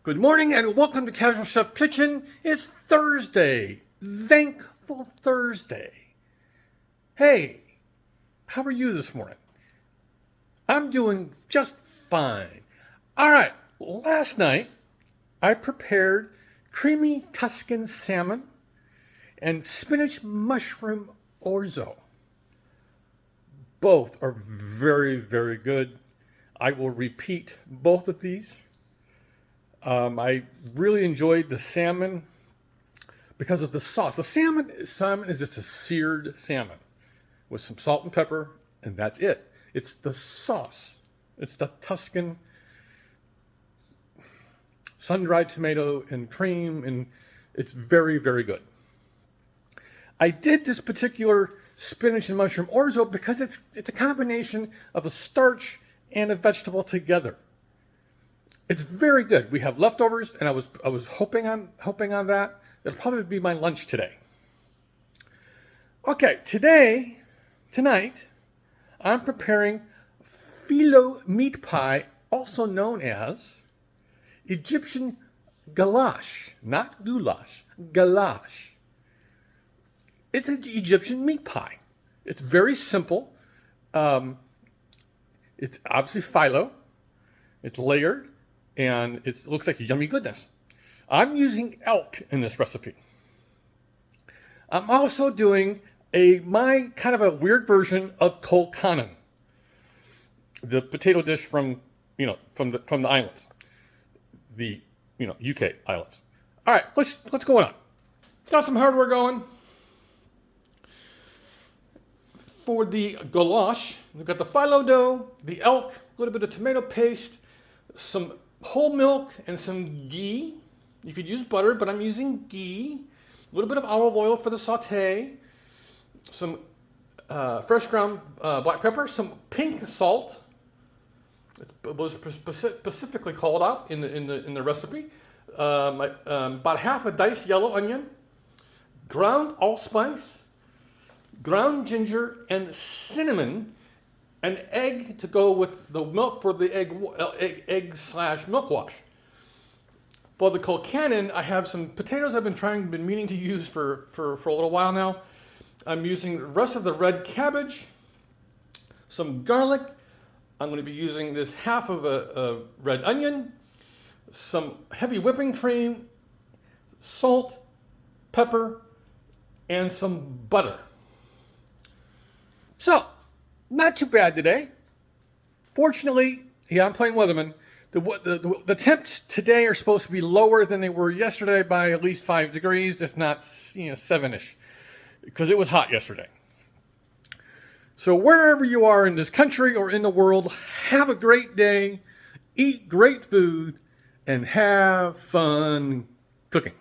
Good morning and welcome to Casual Chef Kitchen. It's Thursday. Thankful Thursday. Hey, how are you this morning? I'm doing just fine. All right, last night I prepared creamy Tuscan salmon and spinach mushroom orzo. Both are very, very good. I will repeat both of these. I really enjoyed the salmon because of the sauce. The salmon is just a seared salmon with some salt and pepper, and that's it. It's the sauce. It's the Tuscan sun-dried tomato and cream, and it's very, very good. I did this particular spinach and mushroom orzo because it's a combination of a starch and a vegetable together. It's very good. We have leftovers, and I was hoping on that. It'll probably be my lunch today. Okay, tonight, I'm preparing Phyllo meat pie, also known as Egyptian goulash, not goulash, goulash. It's an Egyptian meat pie. It's very simple. It's obviously phyllo. It's layered, and it looks like yummy goodness. I'm using elk in this recipe. I'm also doing my kind of a weird version of Colcannon, the potato dish from the islands, the UK islands. All right, let's go on. Got some hardware going. For the goulash, we've got the phyllo dough, the elk, a little bit of tomato paste, some whole milk, and some ghee. You could use butter, but I'm using ghee. A little bit of olive oil for the saute. Some fresh ground black pepper, some pink salt. It was specifically called out in the recipe. About half a diced yellow onion, ground allspice, ground ginger, and cinnamon, an egg to go with the milk for the egg/milk wash. For the Colcannon, I have some potatoes I've been meaning to use for a little while now. I'm using the rest of the red cabbage, some garlic. I'm going to be using this half of a red onion, some heavy whipping cream, salt, pepper, and some butter. So, not too bad today. Fortunately, I'm playing weatherman. The temps today are supposed to be lower than they were yesterday by at least 5 degrees, if not 7-ish, because it was hot yesterday. So wherever you are in this country or in the world, have a great day, eat great food, and have fun cooking.